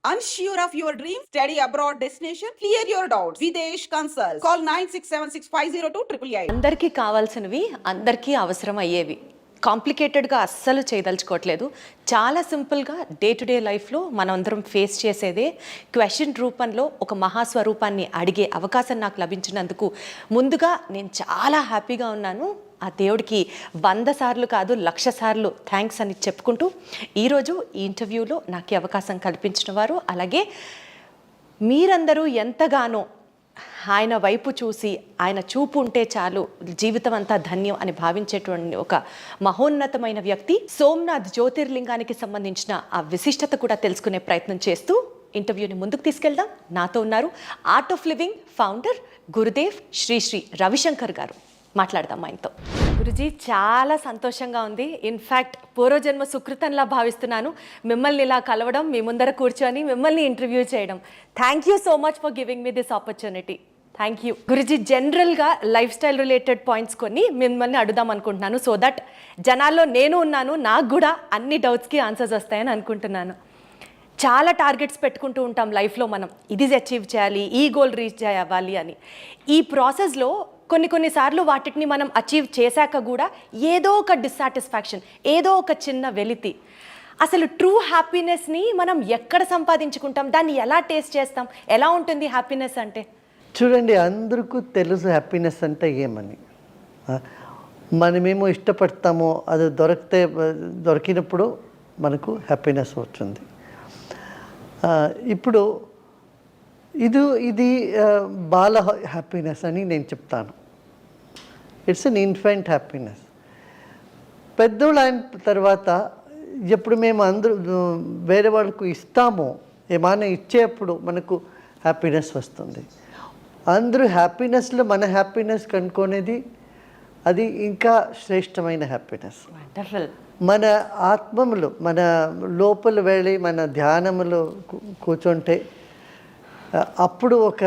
Unsure of your dream? Study abroad destination? Clear your doubts. Videsh Consult. Call 9676502888. అందరికీ కావాల్సినవి అందరికీ అవసరం అయ్యేవి. కాంప్లికేటెడ్గా అస్సలు చేయదలుచుకోవట్లేదు. చాలా సింపుల్గా డే టు డే లైఫ్లో మనందరం ఫేస్ చేసేదే క్వశ్చన్ రూపంలో ఒక మహాస్వరూపాన్ని అడిగే అవకాశం నాకు లభించినందుకు ముందుగా నేను చాలా హ్యాపీగా ఉన్నాను. ఆ దేవుడికి 100 సార్లు కాదు 1,00,000 సార్లు థ్యాంక్స్ అని చెప్పుకుంటూ ఈరోజు ఈ ఇంటర్వ్యూలో నాకు ఈ అవకాశం కల్పించిన వారు, అలాగే మీరందరూ ఎంతగానో ఆయన వైపు చూసి ఆయన చూపు ఉంటే చాలు జీవితం అంతా ధన్యం అని భావించేటువంటి ఒక మహోన్నతమైన వ్యక్తి, సోమనాథ్ జ్యోతిర్లింగానికి సంబంధించిన ఆ విశిష్టత కూడా తెలుసుకునే ప్రయత్నం చేస్తూ ఇంటర్వ్యూని ముందుకు తీసుకెళ్దాం. నాతో ఉన్నారు art of living founder Gurudev Sri Sri Ravishankar గారు. మాట్లాడదాం ఆయనతో. గురుజీ, చాలా సంతోషంగా ఉంది. ఇన్ఫ్యాక్ట్ పూర్వజన్మ సుకృతంలా భావిస్తున్నాను మిమ్మల్ని ఇలా కలవడం, మీ ముందర కూర్చొని మిమ్మల్ని ఇంటర్వ్యూ చేయడం. Thank you so much for giving me this opportunity. Thank you Guruji. జనరల్గా లైఫ్ స్టైల్ రిలేటెడ్ పాయింట్స్ కొన్ని మిమ్మల్ని అడుగుదాం అనుకుంటున్నాను, సో దట్ జనాల్లో నేను ఉన్నాను, నాకు కూడా అన్ని డౌట్స్కి ఆన్సర్స్ వస్తాయని అనుకుంటున్నాను. చాలా టార్గెట్స్ పెట్టుకుంటూ ఉంటాం లైఫ్లో, మనం ఇది అచీవ్ చేయాలి, ఈ గోల్ రీచ్ అవ్వాలి అని. ఈ ప్రాసెస్లో కొన్నిసార్లు వాటిని మనం అచీవ్ చేశాక కూడా ఏదో ఒక డిస్సాటిస్ఫాక్షన్, ఏదో ఒక చిన్న వెలితి. అసలు ట్రూ హ్యాపీనెస్ని మనం ఎక్కడ సంపాదించుకుంటాం, దాన్ని ఎలా టేస్ట్ చేస్తాం, ఎలా ఉంటుంది హ్యాపీనెస్ అంటే? చూడండి, అందరికీ తెలుసు హ్యాపీనెస్ అంటే ఏమని. మనమేమో ఇష్టపడతామో అది దొరికినప్పుడు మనకు హ్యాపీనెస్ వచ్చింది. ఇప్పుడు ఇది బాల హ్యాపీనెస్ అని నేను చెప్తాను. It's an infant happiness. పెద్దోళ్ళు అయిన తర్వాత ఎప్పుడు మేము అందరూ వేరే వాళ్ళకు ఇస్తామో, ఏమైనా ఇచ్చేప్పుడు మనకు హ్యాపీనెస్ వస్తుంది. అందరూ హ్యాపీనెస్లో మన హ్యాపీనెస్ కనుక్కునేది అది ఇంకా శ్రేష్టమైన హ్యాపీనెస్. మన ఆత్మములు మన లోపల వెళ్ళి మన ధ్యానములో కూర్చుంటే అప్పుడు ఒక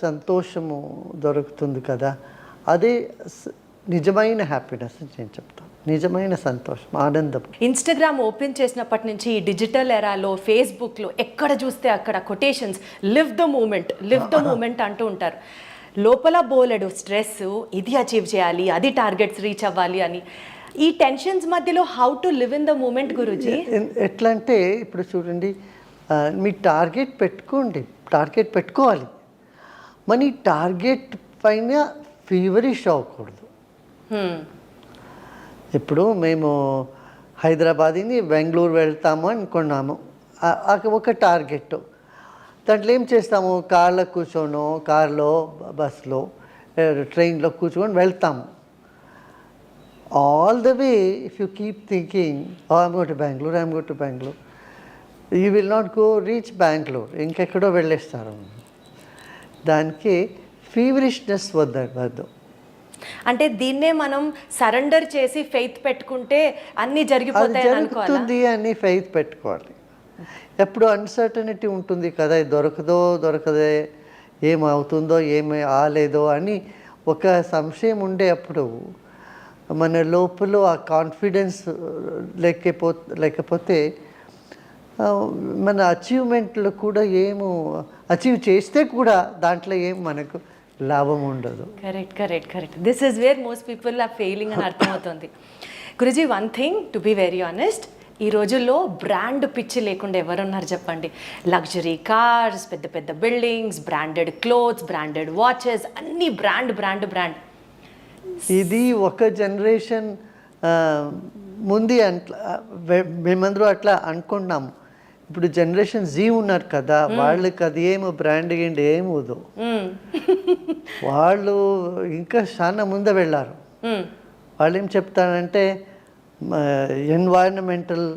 సంతోషము దొరుకుతుంది కదా, అదే నిజమైన హ్యాపీనెస్ నేను చెప్తాను. నిజమైన సంతోషం, ఆనందం. ఇన్స్టాగ్రామ్ ఓపెన్ చేసినప్పటి నుంచి ఈ డిజిటల్ ఎరాలో ఫేస్బుక్లో ఎక్కడ చూస్తే అక్కడ కొటేషన్స్, లివ్ ద మూమెంట్ అంటూ ఉంటారు. లోపల బోలెడు స్ట్రెస్, ఇది అచీవ్ చేయాలి, అది టార్గెట్స్ రీచ్ అవ్వాలి అని. ఈ టెన్షన్స్ మధ్యలో how to live in the moment Guruji? ఎట్లా అంటే ఇప్పుడు చూడండి, మీ టార్గెట్ పెట్టుకోవాలి. మన టార్గెట్ పైన ఫీవరిష్ అవ్వకూడదు. ఇప్పుడు మేము హైదరాబాద్ని బెంగళూరు వెళ్తాము అనుకున్నాము, ఒక టార్గెట్. దాంట్లో ఏం చేస్తాము, కార్లో కూర్చోను, కార్లో బస్లో ట్రైన్లో కూర్చొని వెళ్తాము. All the way if you keep thinking I'm go to Bengaluru, you will not reach Bengaluru, ఇంకెక్కడో వెళ్ళేస్తారు. దానికి ఫీవరిష్నెస్ వద్దు. అంటే దీన్నే మనం సరెండర్ చేసి ఫెయిత్ పెట్టుకుంటే అన్నీ జరుగుతుంది అని ఫెయిత్ పెట్టుకోవాలి. ఎప్పుడు అన్సర్టనిటీ ఉంటుంది కదా, దొరకదే, ఏమవుతుందో ఏమి ఆలేదో అని ఒక సంశయం ఉండే అప్పుడు మన లోపల ఆ కాన్ఫిడెన్స్ లేకపోతే మన అచీవ్మెంట్లు కూడా అచీవ్ చేస్తే కూడా దాంట్లో మనకు లాభం ఉండదు. Correct. This is where most people are failing అని అర్థమవుతుంది. Guruji, one thing to be very honest, ఈ రోజుల్లో బ్రాండ్ పిచ్చి లేకుండా ఎవరున్నారు చెప్పండి? లగ్జరీ కార్స్, పెద్ద పెద్ద buildings, branded clothes, branded watches, అన్నీ బ్రాండ్. ఇది ఒక జనరేషన్ ముందు మేమందరూ అట్లా అనుకున్నాము. ఇప్పుడు జనరేషన్ జీ ఉన్నారు కదా, వాళ్ళకి అది బ్రాండ్ ఏమవుదు. వాళ్ళు ఇంకా చాలా ముందు వెళ్ళారు. వాళ్ళు ఏం చెప్తారంటే ఎన్వైరన్మెంటల్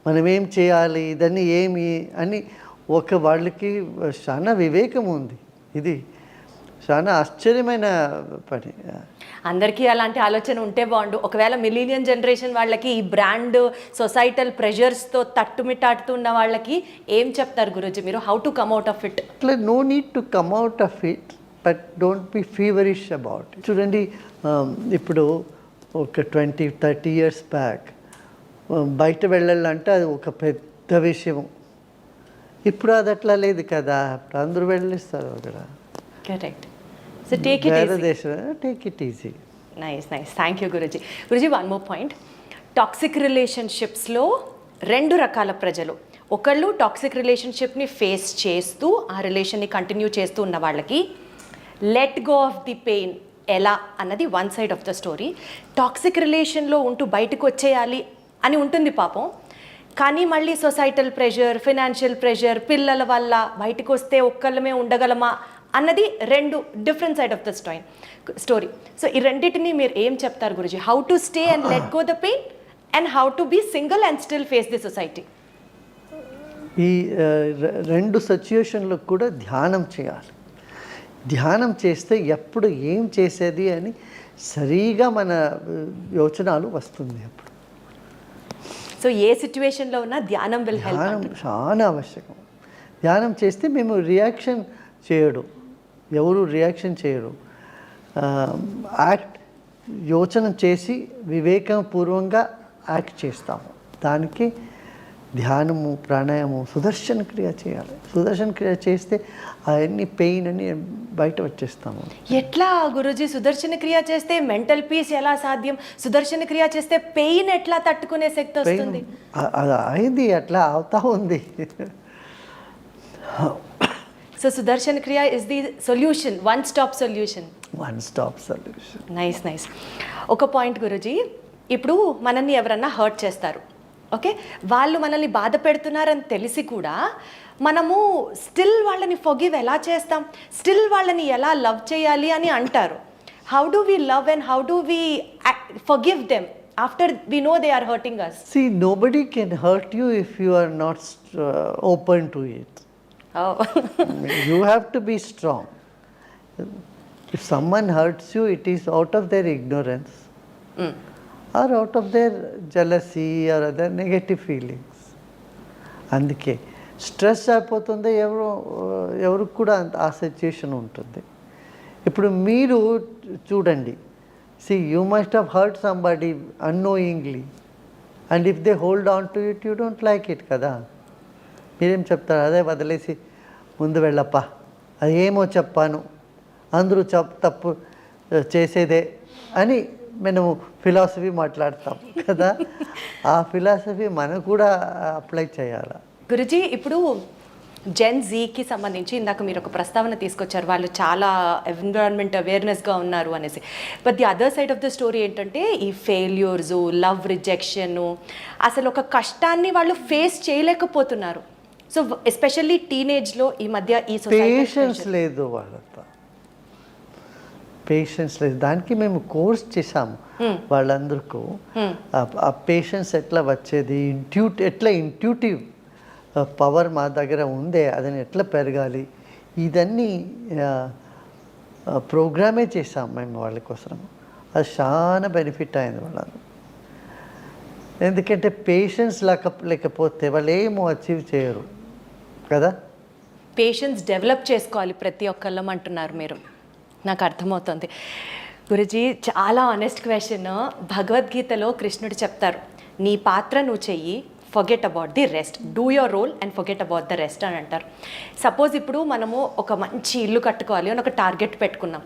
మనం ఏం చేయాలి, ఇదన్నీ అని వాళ్ళకి చాలా వివేకం ఉంది. ఇది చాలా ఆశ్చర్యమైన పని. అందరికీ అలాంటి ఆలోచన ఉంటే బాగుండు. ఒకవేళ మిలీనియన్ జనరేషన్ వాళ్ళకి ఈ బ్రాండ్ సొసైటల్ ప్రెషర్స్తో తట్టుమిట్టాడుతున్న వాళ్ళకి ఏం చెప్తారు గురూజీ మీరు? How to come out of it? No need to come out of it, but don't be feverish about it. చూడండి, ఇప్పుడు ఒక 20-30 years బ్యాక్ బయట వెళ్ళాలంటే అది ఒక పెద్ద విషయం. ఇప్పుడు అది అట్లా లేదు కదా, ఇప్పుడు అందరూ వెళ్ళిస్తారు అక్కడ correct. So take it very easy. దేశం, take it easy. Nice nice, thank you Guruji. Guruji, one more point. Toxic రిలేషన్షిప్స్లో 2 రకాల ప్రజలు. ఒకళ్ళు టాక్సిక్ రిలేషన్షిప్ని ఫేస్ చేస్తూ ఆ రిలేషన్ని కంటిన్యూ చేస్తూ ఉన్న వాళ్ళకి let go of the pain ఎలా అన్నది one side of the story. Toxic రిలేషన్లో ఉంటూ బయటకు వచ్చేయాలి అని ఉంటుంది పాపం, కానీ మళ్ళీ సొసైటల్ ప్రెషర్, ఫినాన్షియల్ ప్రెషర్, పిల్లల వల్ల బయటకు వస్తే ఒక్కళ్ళమే ఉండగలమా అన్నది 2 different side of the story. So ఈ రెండింటిని మీరు ఏం చెప్తారు Guruji? How to stay and let go the pain and how to be single and still face the society. ఈ 2 సిచ్యుయేషన్లో కూడా ధ్యానం చేయాలి. ధ్యానం చేస్తే ఎప్పుడు ఏం చేసేది అని సరిగా మన యోచనలు వస్తుంది. అప్పుడు సో ఏ సిచ్యువేషన్లో ఉన్నా ధ్యానం విల్ హెల్ప్. ధ్యానం చాలా ఆవశ్యకం. ధ్యానం చేస్తే మేము రియాక్షన్ చేయడు, ఎవరు రియాక్షన్ చేయరు. యాక్ట్ యోచన చేసి వివేకపూర్వంగా యాక్ట్ చేస్తాము. దానికి ధ్యానము, ప్రాణాయామం, సుదర్శన క్రియ చేయాలి. సుదర్శన క్రియ చేస్తే అవన్నీ పెయిన్ అని బయట వచ్చేస్తాము. ఎట్లా గురుజీ సుదర్శన క్రియ చేస్తే మెంటల్ పీస్ ఎలా సాధ్యం? సుదర్శన క్రియ చేస్తే పెయిన్ ఎట్లా తట్టుకునే శక్తి వస్తుంది? అది అయింది, అట్లా అవుతా ఉంది. సో సుదర్శన క్రియ is the solution, one stop solution. One stop solution. Nice nice. ఒక పాయింట్ గురుజీ, ఇప్పుడు మనల్ని ఎవరన్నా హర్ట్ చేస్తారు, ఓకే, వాళ్ళు మనల్ని బాధ పెడుతున్నారని తెలిసి కూడా మనము స్టిల్ వాళ్ళని ఫర్గివ్ ఎలా చేస్తాం? స్టిల్ వాళ్ళని ఎలా లవ్ చేయాలి అని అంటారు. How do we love and how do we forgive them after we know they are hurting us? See, nobody can hurt you if you are not open to it. You have to be strong. If someone hurts you, it is out of their ignorance or out of their jealousy or other negative feelings. అందుకే stress అయిపోతుంది, ఎవరికి కూడా ఆ situation ఉంటుంది. ఇప్పుడు మీరు చూడండి, see, you must have hurt somebody unknowingly, and if they hold on to it, you don't like it కదా. మీరేం చెప్తారు? అదే వదిలేసి ముందు వెళ్ళప్పా, అది ఏమో చెప్పాను, అందరూ తప్పు చేసేదే అని మనము ఫిలాసఫీ మాట్లాడతాం కదా. ఆ ఫిలాసఫీ మనం కూడా అప్లై చేయాలి. గురుజీ, ఇప్పుడు జెన్ జీకి సంబంధించి ఇందాక మీరు ఒక ప్రస్తావన తీసుకొచ్చారు, వాళ్ళు చాలా ఎన్విరాన్మెంట్ అవేర్నెస్గా ఉన్నారు అనేసి. But the other side of the story ఏంటంటే ఈ ఫెయిల్యూర్స్, లవ్ రిజెక్షన్, అసలు ఒక కష్టాన్ని వాళ్ళు ఫేస్ చేయలేకపోతున్నారు. సో ఎస్పెషల్లీ టీనేజ్లో ఈ మధ్య ఈ పేషెన్స్ లేదు, వాళ్ళతో పేషెన్స్ లేదు. దానికి మేము కోర్స్ చేసాము వాళ్ళందరికీ. ఆ పేషెన్స్ ఎట్లా వచ్చేది, ఎట్లా ఇంట్యూటివ్ పవర్ మా దగ్గర ఉందే, అదని ఎట్లా పెరగాలి, ఇదన్నీ ప్రోగ్రామే చేసాం మేము వాళ్ళ కోసం. అది చాలా బెనిఫిట్ అయింది వాళ్ళని. ఎందుకంటే పేషెన్స్ లేకపోతే వాళ్ళు ఏమో అచీవ్ చేయరు కదా. పేషెన్స్ డెవలప్ చేసుకోవాలి ప్రతి ఒక్కళ్ళం అంటున్నారు మీరు, నాకు అర్థమవుతుంది. గురుజీ, చాలా ఆనెస్ట్ క్వశ్చన్. భగవద్గీతలో కృష్ణుడు చెప్తారు, నీ పాత్ర నువ్వు చెయ్యి, forget about the rest, do your role and forget about the rest అని అంటారు. సపోజ్ ఇప్పుడు మనము ఒక మంచి ఇల్లు కట్టుకోవాలి అని ఒక టార్గెట్ పెట్టుకున్నాం.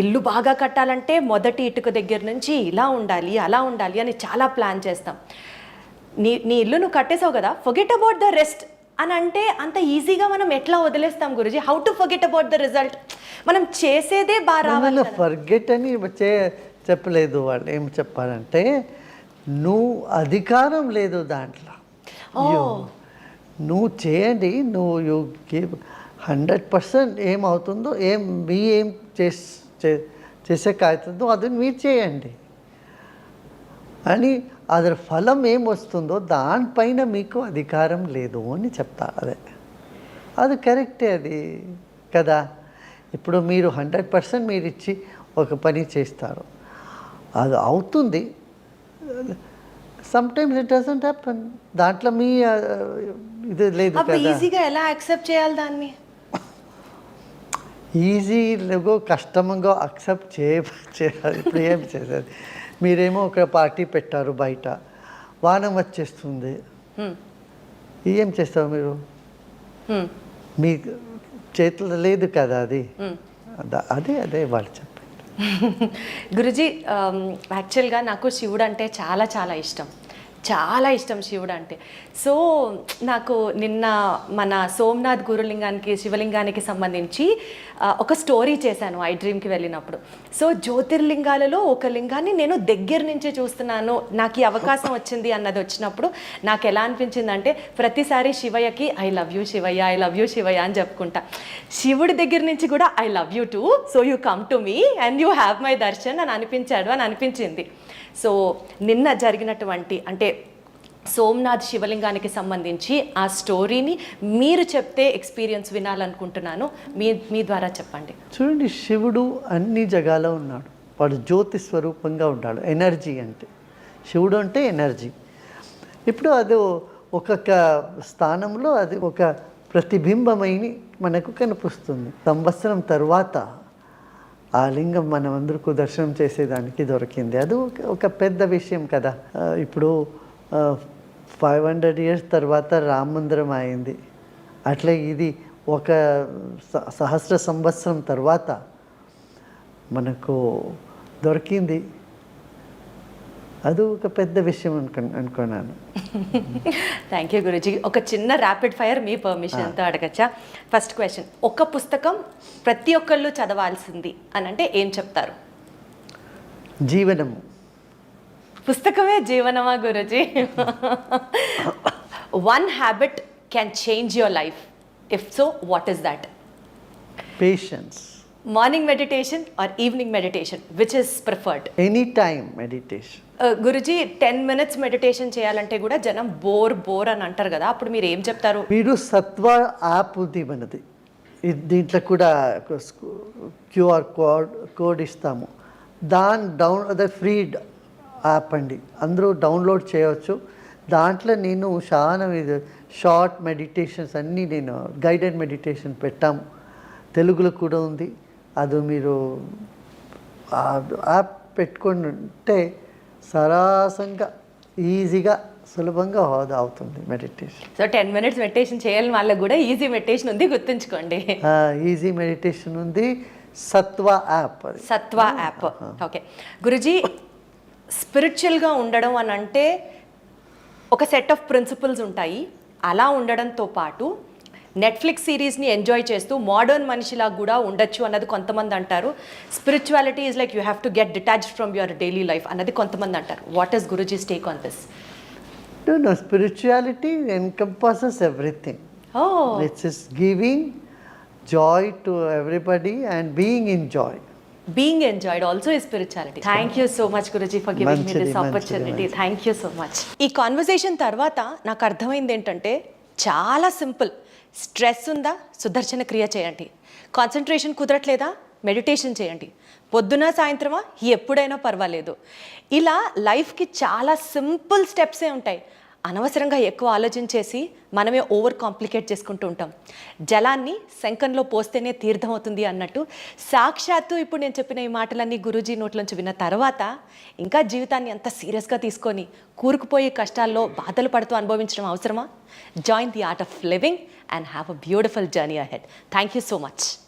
ఇల్లు బాగా కట్టాలంటే మొదటి ఇటుక దగ్గర నుంచి ఇలా ఉండాలి, అలా ఉండాలి అని చాలా ప్లాన్ చేస్తాం. నీ ఇల్లు నువ్వు కట్టేసావు కదా, ఫర్గెట్ అబౌట్ ద రెస్ట్ అని అంటే అంత ఈజీగా మనం ఎట్లా వదిలేస్తాం Guruji? How to forget about the result? మనం చేసేదే బాగా రావాలి. ఫర్గెట్ అని చెప్పలేదు. వాళ్ళు ఏం చెప్పారంటే, నువ్వు అధికారం లేదు దాంట్లో, నువ్వు చేయండి, నువ్వు 100% ఏమవుతుందో, ఏం చేసేకావుతుందో అది మీరు చేయండి అని, అదర్ ఫలం ఏం వస్తుందో దానిపైన మీకు అధికారం లేదు అని చెప్తారు. అది కరెక్టే, అది కదా. ఇప్పుడు మీరు 100% మీరు ఇచ్చి ఒక పని చేస్తారు, అది అవుతుంది. Sometimes it doesn't happen. దాంట్లో మీ ఇది లేదు కదా. ఈజీగా ఎలా యాక్సెప్ట్ చేయాలి దాన్ని? ఈజీగా కష్టంగా అక్సెప్ట్ చేయాలి. ఇప్పుడు ఏం చేసేది? మీరేమో ఒక పార్టీ పెట్టారు, బయట వానం వచ్చేస్తుంది, ఏం చేస్తారు మీరు? మీ చేతిలో లేదు కదా అది. అదే వాళ్ళు చెప్పారు. గురుజీ, యాక్చువల్గా నాకు శివుడు అంటే చాలా చాలా ఇష్టం, చాలా ఇష్టం శివుడు అంటే. సో నాకు నిన్న మన సోమనాథ్ గురులింగానికి, శివలింగానికి సంబంధించి ఒక స్టోరీ చేశాను ఐ డ్రీమ్కి వెళ్ళినప్పుడు. సో జ్యోతిర్లింగాలలో ఒక లింగాన్ని నేను దగ్గర నుంచి చూస్తున్నాను, నాకు ఈ అవకాశం వచ్చింది అన్నది వచ్చినప్పుడు నాకు ఎలా అనిపించిందంటే, ప్రతిసారి శివయ్యకి I love you Shivayya, I love you Shivayya అని చెప్పుకుంటా. శివుడి దగ్గర నుంచి కూడా I love you too, so you come to me and you have my darshan అని అనిపించింది. సో నిన్న జరిగినటువంటి అంటే సోమనాథ్ శివలింగానికి సంబంధించి ఆ స్టోరీని మీరు చెప్తే ఎక్స్పీరియన్స్ వినాలనుకుంటున్నాను, మీ ద్వారా చెప్పండి. చూడండి, శివుడు అన్ని జగాలో ఉన్నాడు, వాడు జ్యోతి స్వరూపంగా ఉన్నాడు. ఎనర్జీ అంటే శివుడు అంటే ఎనర్జీ. ఇప్పుడు అది ఒక్కొక్క స్థానంలో అది ఒక ప్రతిబింబమై మనకు కనిపిస్తుంది. సంవత్సరం తర్వాత ఆ లింగం మనం అందరికీ దర్శనం చేసేదానికి దొరికింది. అది ఒక పెద్ద విషయం కదా. ఇప్పుడు 500 years తర్వాత రామ మందిరం అయింది. అట్లే ఇది ఒక సహస్ర సంవత్సరం తర్వాత మనకు దొరికింది. అది ఒక పెద్ద విషయం అనుకున్నాను. Thank you Guruji. ఒక చిన్న ర్యాపిడ్ ఫైర్ మీ పర్మిషన్తో అడగచ్చా? ఫస్ట్ క్వశ్చన్, ఒక పుస్తకం ప్రతి ఒక్కళ్ళు చదవాల్సింది అని అంటే ఏం చెప్తారు? జీవనము. పుస్తకమే జీవనమా Guruji? One habit can change your life, if so what is that? Patience. Morning meditation or evening meditation, which is preferred? Any time meditation. Guruji, 10 minutes meditation చేయాలంటే కూడా జనం బోర్ అని అంటారు కదా, అప్పుడు మీరు ఏం చెప్తారు? మీరు సత్వ యాప్ ఉంది మనది, దీంట్లో కూడా QR కోడ్ ఇస్తాము. అదే ఫ్రీ యాప్ అండి, అందరూ డౌన్లోడ్ చేయవచ్చు. దాంట్లో నేను చాలా షార్ట్ మెడిటేషన్స్ అన్నీ నేను గైడెడ్ మెడిటేషన్ పెట్టాము, తెలుగులో కూడా ఉంది. అది మీరు యాప్ పెట్టుకుంటే సరాసంగా ఈజీగా సులభంగా అవుతుంది మెడిటేషన్. సో 10 minutes మెడిటేషన్ చేయాలని వాళ్ళకి కూడా ఈజీ మెడిటేషన్ ఉంది, గుర్తుంచుకోండి. ఈజీ మెడిటేషన్ ఉంది, సత్వ యాప్. సత్వ యాప్. ఓకే గురుజీ, స్పిరిచువల్గా ఉండడం అని అంటే ఒక సెట్ ఆఫ్ ప్రిన్సిపల్స్ ఉంటాయి. అలా ఉండడంతో పాటు నెట్ఫ్లిక్స్ సిరీస్ని ఎంజాయ్ చేస్తూ మోడర్న్ మనిషిలా కూడా ఉండొచ్చు అన్నది కొంతమంది అంటారు. Spirituality is like you have to get detached from your daily life అన్నది కొంతమంది అంటారు. What is Guruji's take on this? No, spirituality encompasses everything. Oh. It's just giving joy to everybody and being in joy. Being enjoyed also is spirituality. Thank you so much Guruji for giving me this మంచిది. opportunity. Thank you so much. ఈ conversation తర్వాత నాకు అర్థమైంది ఏంటంటే చాలా simple. Stress ఉందా, సుదర్శన క్రియ చేయండి. కాన్సన్ట్రేషన్ కుదరట్లేదా, మెడిటేషన్ చేయండి. పొద్దున సాయంత్రమా, ఎప్పుడైనా పర్వాలేదు. ఇలా లైఫ్కి చాలా సింపుల్ స్టెప్సే ఉంటాయి. అనవసరంగా ఎక్కువ ఆలోచించేసి మనమే ఓవర్ కాంప్లికేట్ చేసుకుంటూ ఉంటాం. జలాన్ని శంఖంలో పోస్తేనే తీర్థం అవుతుంది అన్నట్టు సాక్షాత్తు ఇప్పుడు నేను చెప్పిన ఈ మాటలన్నీ గురూజీ నోట్లోంచి విన్న తర్వాత ఇంకా జీవితాన్ని అంత సీరియస్గా తీసుకొని కూరుకుపోయే కష్టాల్లో బాధలు పడుతూ అనుభవించడం అవసరమా? Join the art of living and have a beautiful journey ahead. Thank you so much.